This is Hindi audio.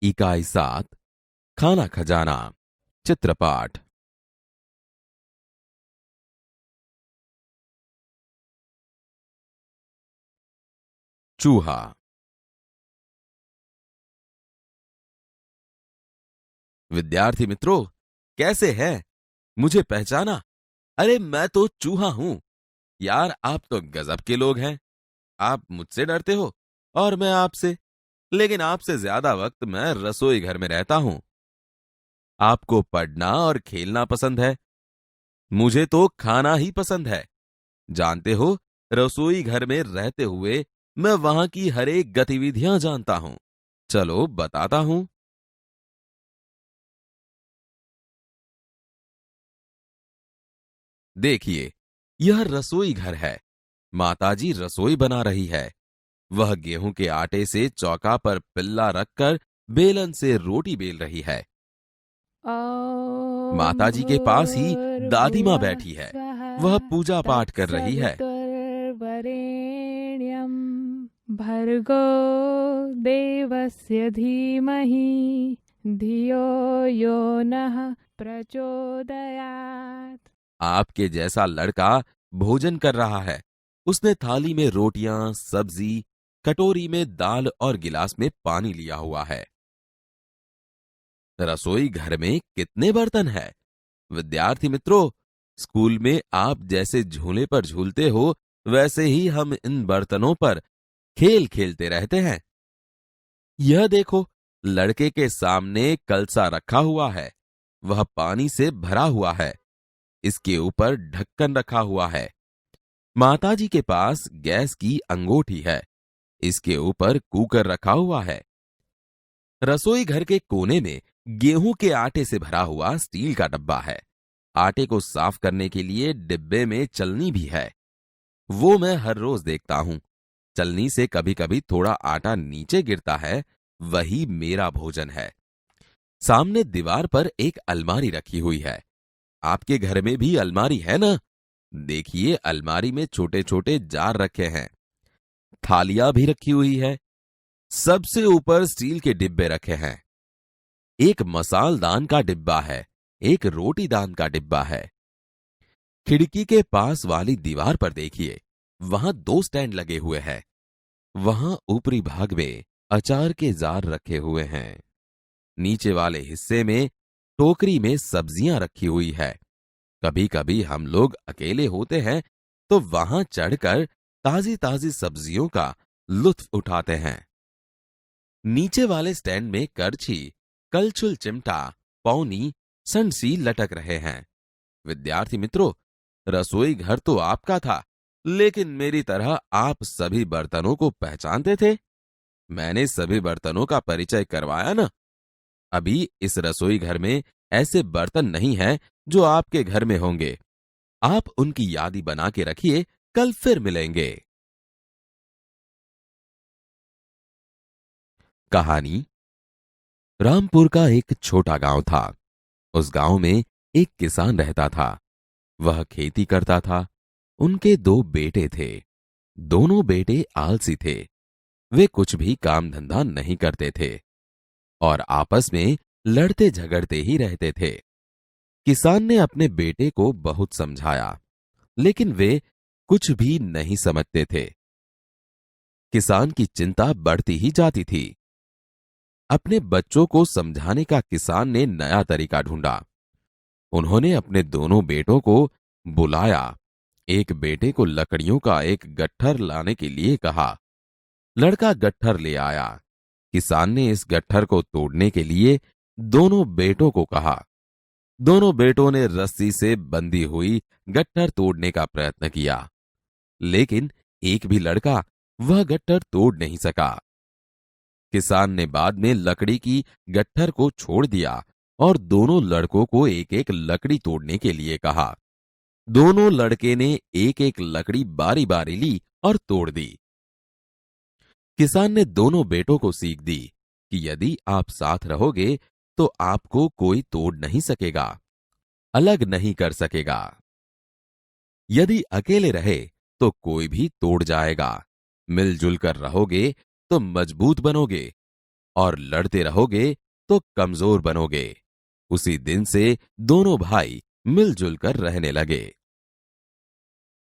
इकाई 7 खाना खजाना चित्रपाठ। चूहा। विद्यार्थी मित्रों, कैसे हैं? मुझे पहचाना? अरे मैं तो चूहा हूं। यार आप तो गजब के लोग हैं। आप मुझसे डरते हो और मैं आपसे। लेकिन आपसे ज्यादा वक्त मैं रसोई घर में रहता हूं। आपको पढ़ना और खेलना पसंद है, मुझे तो खाना ही पसंद है। जानते हो, रसोई घर में रहते हुए मैं वहां की हर एक गतिविधियां जानता हूं। चलो बताता हूं। देखिए, यह रसोई घर है। माताजी रसोई बना रही है। वह गेहूं के आटे से चौका पर पिल्ला रखकर बेलन से रोटी बेल रही है। ॐ माताजी के पास ही दादी माँ भूर्भुवः बैठी है। स्वः वह पूजा पाठ कर रही है। तत्सवितुर्वरेण्यं भर्गो देवस्य धीमहि धियो यो नः प्रचोदयात्। आपके जैसा लड़का भोजन कर रहा है। उसने थाली में रोटियां, सब्जी, कटोरी में दाल और गिलास में पानी लिया हुआ है। रसोई घर में कितने बर्तन हैं? विद्यार्थी मित्रों, स्कूल में आप जैसे झूले पर झूलते हो, वैसे ही हम इन बर्तनों पर खेल खेलते रहते हैं। यह देखो, लड़के के सामने कलसा रखा हुआ है। वह पानी से भरा हुआ है। इसके ऊपर ढक्कन रखा हुआ है। माताजी के पास गैस की अंगूठी है। इसके ऊपर कुकर रखा हुआ है। रसोई घर के कोने में गेहूं के आटे से भरा हुआ स्टील का डब्बा है। आटे को साफ करने के लिए डिब्बे में चलनी भी है। वो मैं हर रोज देखता हूं। चलनी से कभी कभी थोड़ा आटा नीचे गिरता है। वही मेरा भोजन है। सामने दीवार पर एक अलमारी रखी हुई है। आपके घर में भी अलमारी है ना? देखिए, अलमारी में छोटे छोटे जार रखे हैं। थालियां भी रखी हुई है। सबसे ऊपर स्टील के डिब्बे रखे हैं। एक मसालदान का डिब्बा है। एक रोटीदान का डिब्बा है। खिड़की के पास वाली दीवार पर देखिए, वहां 2 स्टैंड लगे हुए हैं। वहां ऊपरी भाग में अचार के जार रखे हुए हैं। नीचे वाले हिस्से में टोकरी में सब्जियां रखी हुई है। कभी कभी हम लोग अकेले होते हैं तो वहां चढ़कर ताजी ताजी सब्जियों का लुत्फ उठाते हैं। नीचे वाले स्टैंड में करछी, कलछुल चिमटा, पौनी, संडसी लटक रहे हैं। विद्यार्थी मित्रों, रसोई घर तो आपका था, लेकिन मेरी तरह आप सभी बर्तनों को पहचानते थे? मैंने सभी बर्तनों का परिचय करवाया ना? अभी इस रसोई घर में ऐसे बर्तन नहीं हैं जो आपके घर में होंगे। आप उनकी यादी बना के रखिए, कल फिर मिलेंगे। कहानी। रामपुर का एक छोटा गांव था। उस गांव में एक किसान रहता था। वह खेती करता था। उनके 2 बेटे थे। दोनों बेटे आलसी थे। वे कुछ भी काम धंधा नहीं करते थे और आपस में लड़ते झगड़ते ही रहते थे। किसान ने अपने बेटे को बहुत समझाया, लेकिन वे कुछ भी नहीं समझते थे। किसान की चिंता बढ़ती ही जाती थी। अपने बच्चों को समझाने का किसान ने नया तरीका ढूंढा। उन्होंने अपने दोनों बेटों को बुलाया। एक बेटे को लकड़ियों का एक गट्ठर लाने के लिए कहा। लड़का गट्ठर ले आया। किसान ने इस गट्ठर को तोड़ने के लिए दोनों बेटों को कहा। दोनों बेटों ने रस्सी से बंधी हुई गट्ठर तोड़ने का प्रयत्न किया, लेकिन एक भी लड़का वह गट्ठर तोड़ नहीं सका। किसान ने बाद में लकड़ी की गट्ठर को छोड़ दिया और दोनों लड़कों को एक एक लकड़ी तोड़ने के लिए कहा। दोनों लड़के ने एक एक लकड़ी बारी बारी ली और तोड़ दी। किसान ने दोनों बेटों को सीख दी कि यदि आप साथ रहोगे तो आपको कोई तोड़ नहीं सकेगा, अलग नहीं कर सकेगा। यदि अकेले रहे तो कोई भी तोड़ जाएगा। मिलजुल कर रहोगे तो मजबूत बनोगे। और लड़ते रहोगे तो कमजोर बनोगे। उसी दिन से दोनों भाई मिलजुल कर रहने लगे।